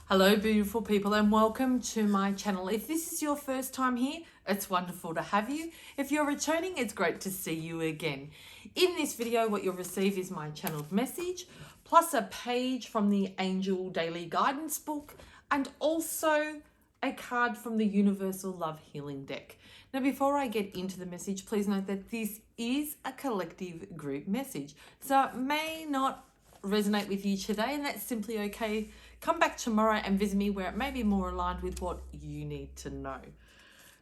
Hello beautiful people and welcome to my channel. If this is your first time here, it's wonderful to have you. If you're returning, it's great to see you again. In this video, what you'll receive is my channeled message, plus a page from the Angel Daily Guidance book, and also a card from the Universal Love Healing deck. Now, before I get into the message, please note that this is a collective group message, so it may not resonate with you today, and that's simply okay. Come back tomorrow and visit me where it may be more aligned with what you need to know.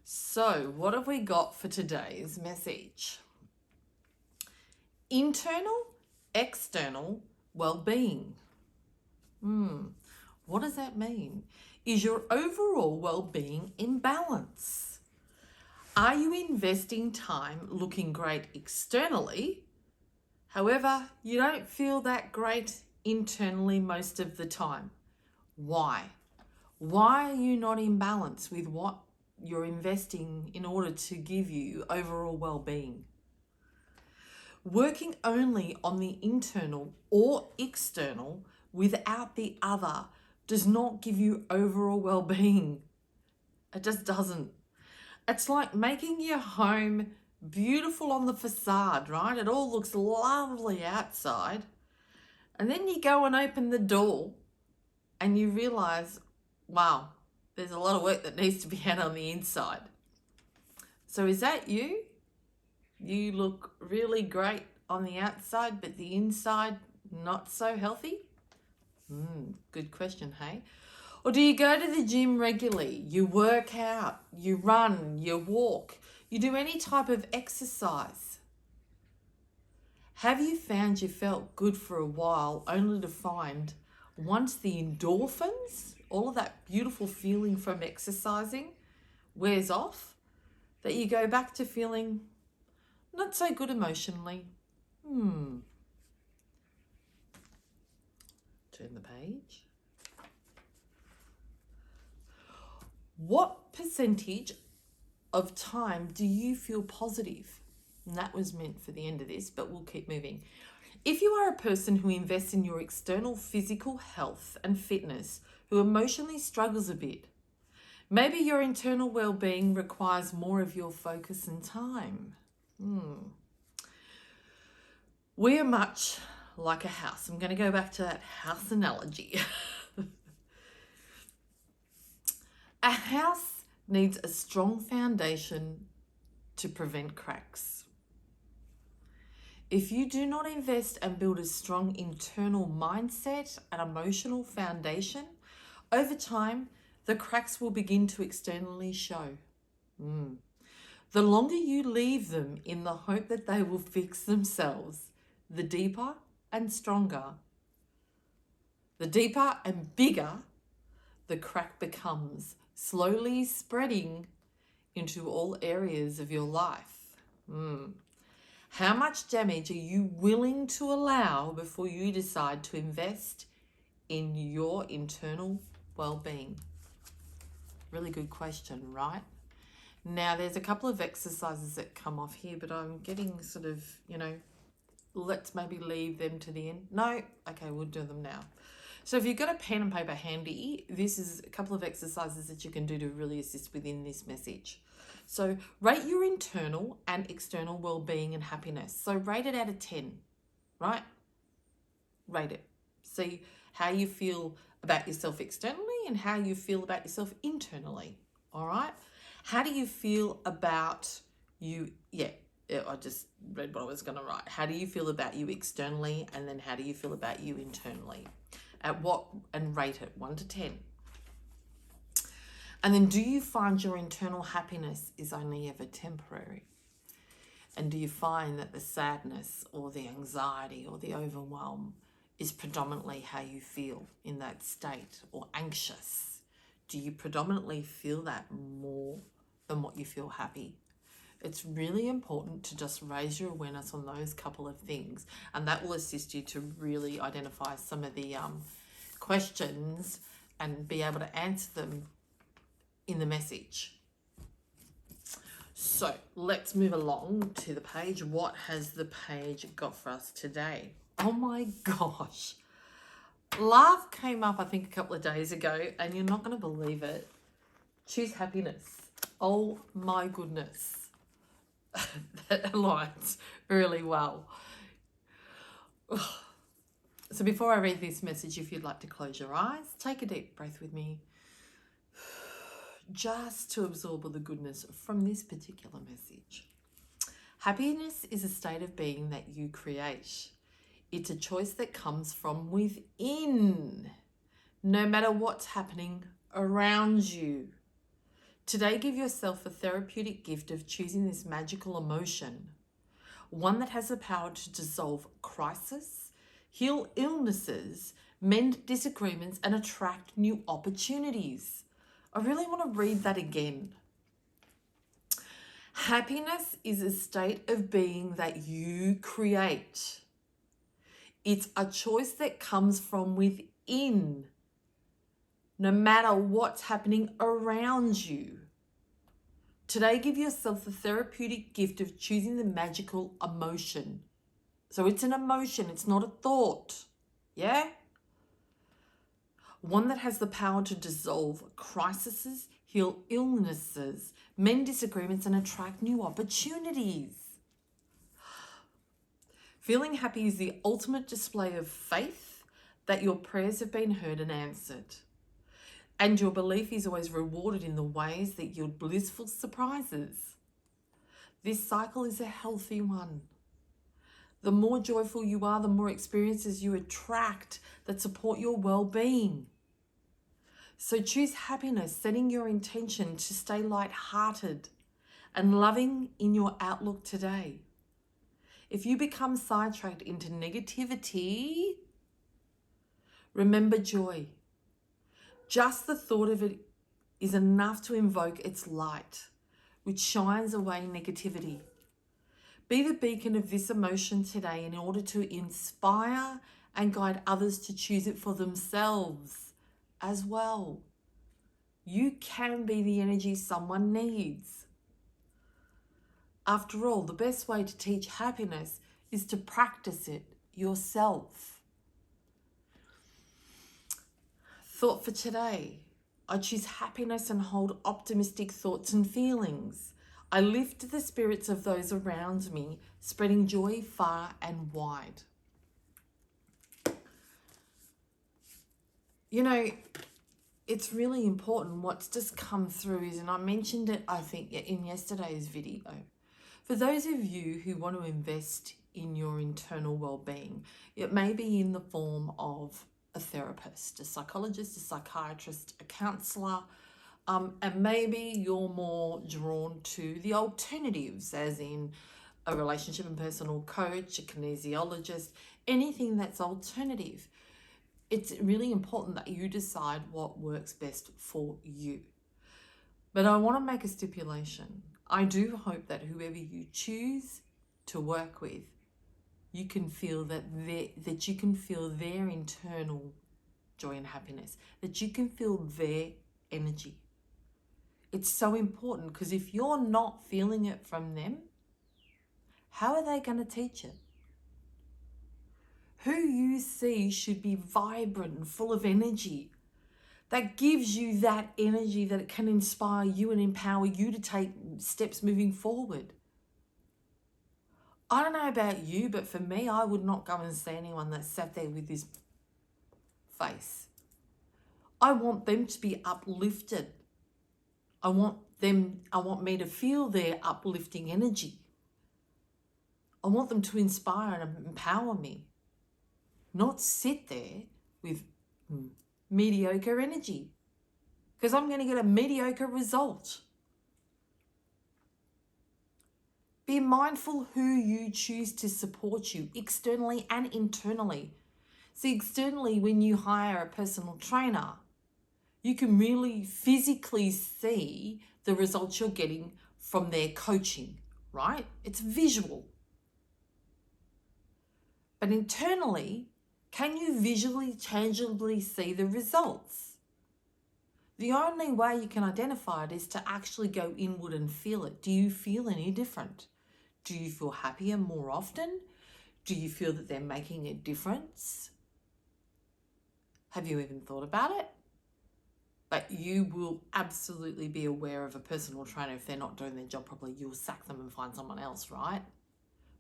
So, what have we got for today's message? Internal, external well-being. What does that mean? Is your overall well-being in balance? Are you investing time looking great externally? However, you don't feel that great internally most of the time. Why? Why are you not in balance with what you're investing in order to give you overall well-being? Working only on the internal or external without the other does not give you overall well-being. It just doesn't. It's like making your home beautiful on the facade, right? It all looks lovely outside. And then you go and open the door and you realize, wow, there's a lot of work that needs to be had on the inside. So is that you? You look really great on the outside, but the inside not so healthy? Good question, hey? Or do you go to the gym regularly? You work out, you run, you walk, you do any type of exercise. Have you found you felt good for a while only to find once the endorphins, all of that beautiful feeling from exercising, wears off, that you go back to feeling not so good emotionally? Turn the page. What percentage of time do you feel positive? And that was meant for the end of this, but we'll keep moving. If you are a person who invests in your external physical health and fitness, who emotionally struggles a bit, maybe your internal well-being requires more of your focus and time. We are much like a house. I'm going to go back to that house analogy. A house needs a strong foundation to prevent cracks. If you do not invest and build a strong internal mindset and emotional foundation, over time, the cracks will begin to externally show. The longer you leave them in the hope that they will fix themselves, the deeper and stronger, the deeper and bigger the crack becomes, slowly spreading into all areas of your life. How much damage are you willing to allow before you decide to invest in your internal well-being? Really good question, right? Now, there's a couple of exercises that come off here, but I'm getting sort of, let's maybe leave them to the end. No? Okay, we'll do them now. So if you've got a pen and paper handy, this is a couple of exercises that you can do to really assist within this message. So rate your internal and external well-being and happiness. So rate it out of 10, right? Rate it. See how you feel about yourself externally and how you feel about yourself internally, all right? How do you feel about you? I just read what I was going to write. How do you feel about you externally, and then how do you feel about you internally? At what, and rate it 1 to 10. And then do you find your internal happiness is only ever temporary? And do you find that the sadness or the anxiety or the overwhelm is predominantly how you feel in that state, or anxious? Do you predominantly feel that more than what you feel happy? It's really important to just raise your awareness on those couple of things, and that will assist you to really identify some of the questions and be able to answer them in the message. So let's move along to the page. What has the page got for us today? Oh my gosh. Love came up, I think, a couple of days ago, and you're not going to believe it. Choose happiness. Oh my goodness. That aligns really well. So before I read this message, if you'd like to close your eyes, take a deep breath with me, just to absorb all the goodness from this particular message. Happiness is a state of being that you create. It's a choice that comes from within, no matter what's happening around you. Today, give yourself a therapeutic gift of choosing this magical emotion, one that has the power to dissolve crisis, heal illnesses, mend disagreements, and attract new opportunities. I really want to read that again. Happiness is a state of being that you create. It's a choice that comes from within, no matter what's happening around you. Today, give yourself the therapeutic gift of choosing the magical emotion. So it's an emotion, it's not a thought. Yeah? One that has the power to dissolve crises, heal illnesses, mend disagreements, and attract new opportunities. Feeling happy is the ultimate display of faith that your prayers have been heard and answered. And your belief is always rewarded in the ways that yield blissful surprises. This cycle is a healthy one. The more joyful you are, the more experiences you attract that support your well-being. So choose happiness, setting your intention to stay light-hearted and loving in your outlook today. If you become sidetracked into negativity, remember joy. Just the thought of it is enough to invoke its light, which shines away negativity. Be the beacon of this emotion today in order to inspire and guide others to choose it for themselves as well. You can be the energy someone needs. After all, the best way to teach happiness is to practice it yourself. Thought for today. I choose happiness and hold optimistic thoughts and feelings. I lift the spirits of those around me, spreading joy far and wide. You know, it's really important. What's just come through is, and I mentioned it, I think, in yesterday's video, for those of you who want to invest in your internal well-being, it may be in the form of a therapist, a psychologist, a psychiatrist, a counsellor, and maybe you're more drawn to the alternatives, as in a relationship and personal coach, a kinesiologist, anything that's alternative. It's really important that you decide what works best for you. But I want to make a stipulation. I do hope that whoever you choose to work with, you can feel that you can feel their internal joy and happiness, that you can feel their energy. It's so important, because if you're not feeling it from them, how are they going to teach it? Who you see should be vibrant and full of energy. That gives you that energy that it can inspire you and empower you to take steps moving forward. I don't know about you, but for me, I would not go and see anyone that sat there with this face. I want them to be uplifted. I want me to feel their uplifting energy. I want them to inspire and empower me, not sit there with mediocre energy, because I'm going to get a mediocre result. Be mindful who you choose to support you externally and internally. See, externally, when you hire a personal trainer, you can really physically see the results you're getting from their coaching, right? It's visual. But internally, can you visually, tangibly see the results? The only way you can identify it is to actually go inward and feel it. Do you feel any different? Do you feel happier more often? Do you feel that they're making a difference? Have you even thought about it? But you will absolutely be aware of a personal trainer. If they're not doing their job properly, you'll sack them and find someone else, right?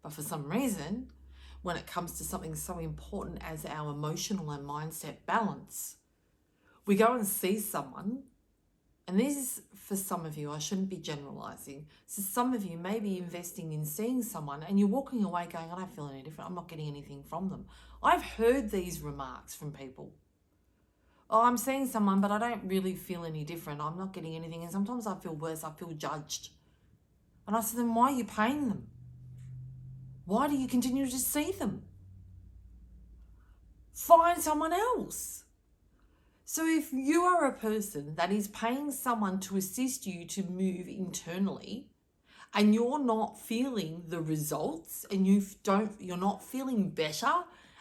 But for some reason, when it comes to something so important as our emotional and mindset balance, we go and see someone, and this is for some of you, I shouldn't be generalizing. So some of you may be investing in seeing someone and you're walking away going, I don't feel any different. I'm not getting anything from them. I've heard these remarks from people. Oh, I'm seeing someone, but I don't really feel any different. I'm not getting anything. And sometimes I feel worse. I feel judged. And I said, then why are you paying them? Why do you continue to see them? Find someone else. So if you are a person that is paying someone to assist you to move internally and you're not feeling the results and you're not feeling better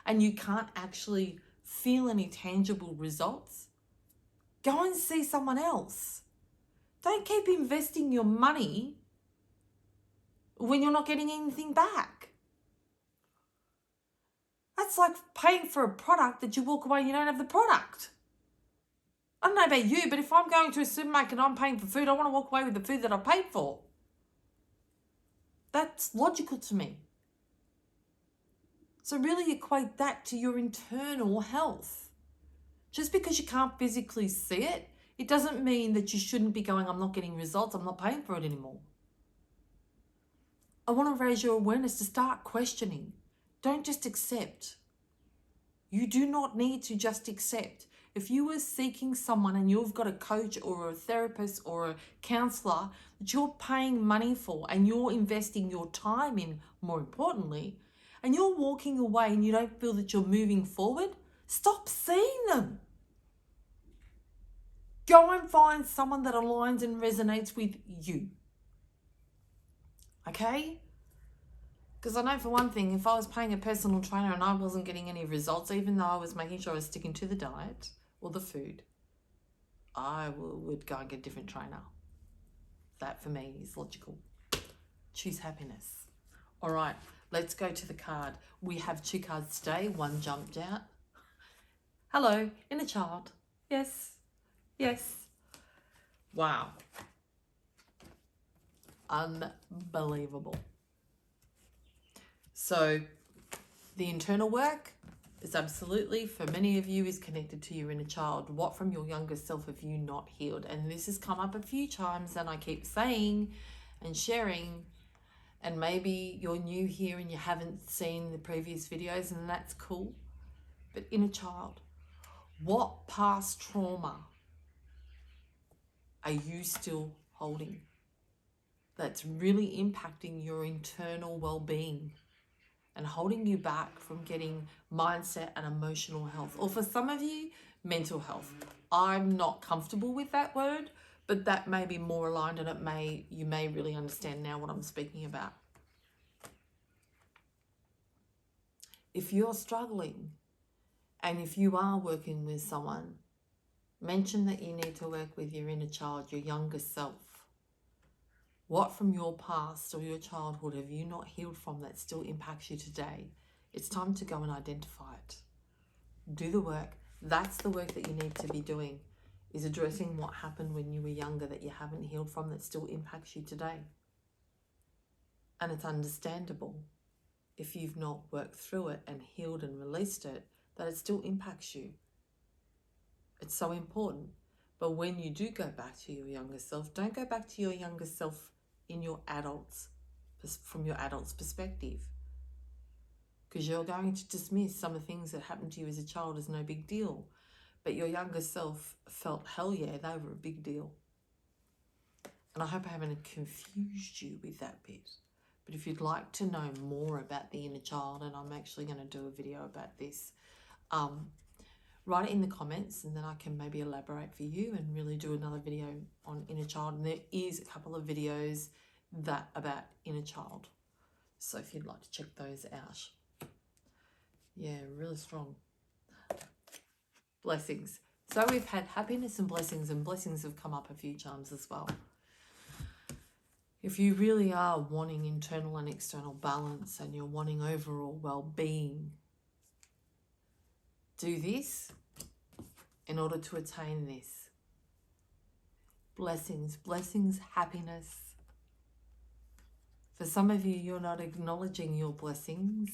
and you can't actually feel any tangible results, go and see someone else. Don't keep investing your money when you're not getting anything back. That's like paying for a product that you walk away and you don't have the product. I don't know about you, but if I'm going to a supermarket and I'm paying for food, I want to walk away with the food that I paid for. That's logical to me. So really equate that to your internal health. Just because you can't physically see it, it doesn't mean that you shouldn't be going, I'm not getting results, I'm not paying for it anymore. I want to raise your awareness to start questioning. Don't just accept. You do not need to just accept. If you were seeking someone and you've got a coach or a therapist or a counselor that you're paying money for and you're investing your time in, more importantly, and you're walking away and you don't feel that you're moving forward, stop seeing them. Go and find someone that aligns and resonates with you. Okay? Because I know for one thing, if I was paying a personal trainer and I wasn't getting any results, even though I was making sure I was sticking to the diet or the food, I would go and get a different trainer. That for me is logical. Choose happiness. All right, let's go to the card. We have 2 cards today. One jumped out. Hello, inner child. Yes, yes. Wow. Unbelievable. So the internal work is absolutely, for many of you, is connected to your inner child. What from your younger self have you not healed? And this has come up a few times and I keep saying and sharing, and maybe you're new here and you haven't seen the previous videos, and that's cool. But inner child, what past trauma are you still holding that's really impacting your internal well-being and holding you back from getting mindset and emotional health? Or for some of you, mental health. I'm not comfortable with that word, but that may be more aligned, and you may really understand now what I'm speaking about. If you're struggling and if you are working with someone, mention that you need to work with your inner child, your younger self. What from your past or your childhood have you not healed from that still impacts you today? It's time to go and identify it. Do the work. That's the work that you need to be doing, is addressing what happened when you were younger that you haven't healed from that still impacts you today. And it's understandable, if you've not worked through it and healed and released it, that it still impacts you. It's so important. But when you do go back to your younger self, don't go back to your younger self from your adult's perspective, because you're going to dismiss some of the things that happened to you as a child as no big deal. But your younger self felt, hell yeah, they were a big deal. And I hope I haven't confused you with that bit. But if you'd like to know more about the inner child, and I'm actually going to do a video about this, write it in the comments and then I can maybe elaborate for you and really do another video on inner child. And there is a couple of videos about inner child. So if you'd like to check those out. Yeah, really strong. Blessings. So we've had happiness and blessings have come up a few times as well. If you really are wanting internal and external balance and you're wanting overall well-being, do this. in order to attain this. Blessings, happiness. For some of you, you're not acknowledging your blessings.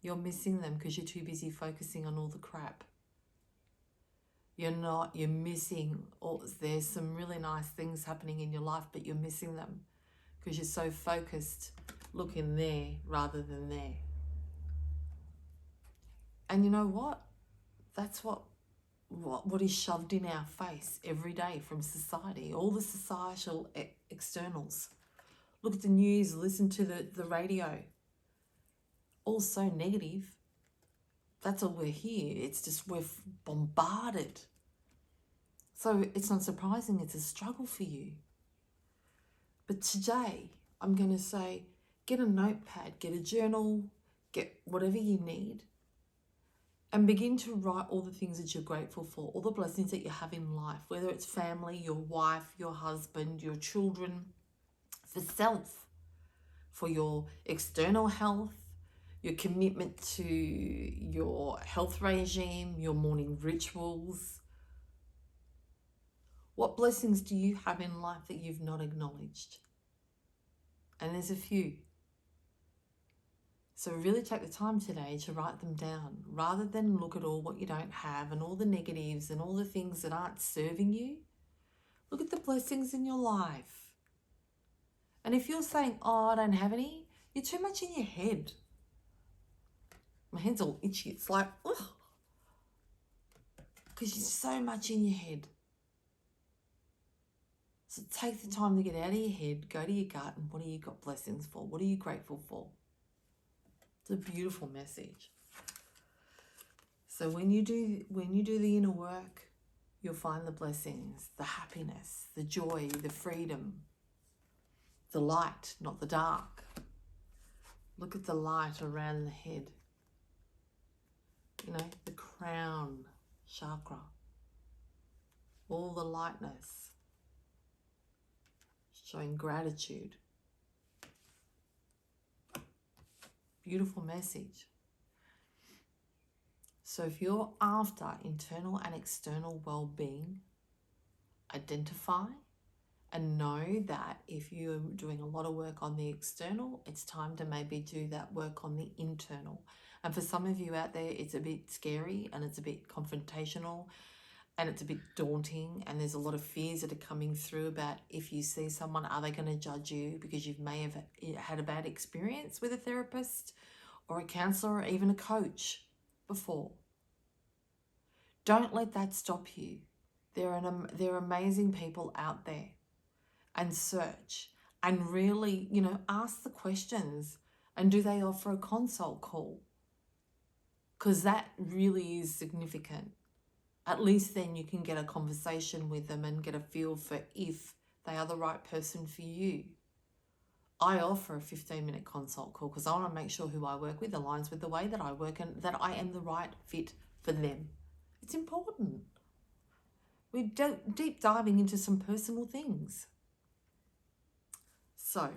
You're missing them because you're too busy focusing on all the crap. You're missing there's some really nice things happening in your life, but you're missing them because you're so focused looking there rather than there. And you know what? That's what is shoved in our face every day from society, all the societal externals. Look at the news, listen to the radio. All so negative. That's all we're here. It's just we're bombarded. So it's not surprising it's a struggle for you. But today, I'm going to say, get a notepad, get a journal, get whatever you need, and begin to write all the things that you're grateful for, all the blessings that you have in life, whether it's family, your wife, your husband, your children, for self, for your external health, your commitment to your health regime, your morning rituals. What blessings do you have in life that you've not acknowledged? And there's a few. So really take the time today to write them down rather than look at all what you don't have and all the negatives and all the things that aren't serving you. Look at the blessings in your life. And if you're saying, oh, I don't have any, you're too much in your head. My head's all itchy. It's like, ugh. Because you're so much in your head. So take the time to get out of your head, go to your gut, and what have you got blessings for? What are you grateful for? It's a beautiful message. So when you do the inner work, you'll find the blessings, the happiness, the joy, the freedom, the light, not the dark. Look at the light around the head. You know, the crown chakra. All the lightness. Showing gratitude. Beautiful message. So if you're after internal and external well-being, identify and know that if you're doing a lot of work on the external, it's time to maybe do that work on the internal. And for some of you out there, it's a bit scary and it's a bit confrontational and it's a bit daunting, and there's a lot of fears that are coming through about if you see someone, are they going to judge you because you may have had a bad experience with a therapist or a counsellor or even a coach before. Don't let that stop you. There are amazing people out there, and search and really, ask the questions, and do they offer a consult call? Because that really is significant. At least then you can get a conversation with them and get a feel for if they are the right person for you. I offer a 15-minute consult call because I want to make sure who I work with aligns with the way that I work and that I am the right fit for them. It's important. We're deep diving into some personal things. So,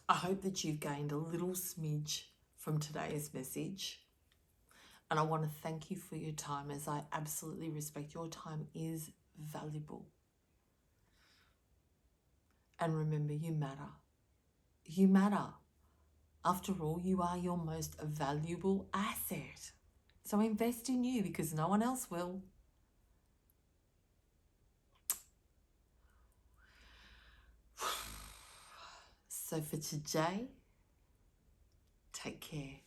I hope that you've gained a little smidge from today's message. And I want to thank you for your time, as I absolutely respect your time is valuable. And remember, you matter. You matter. After all, you are your most valuable asset. So invest in you because no one else will. So for today, take care.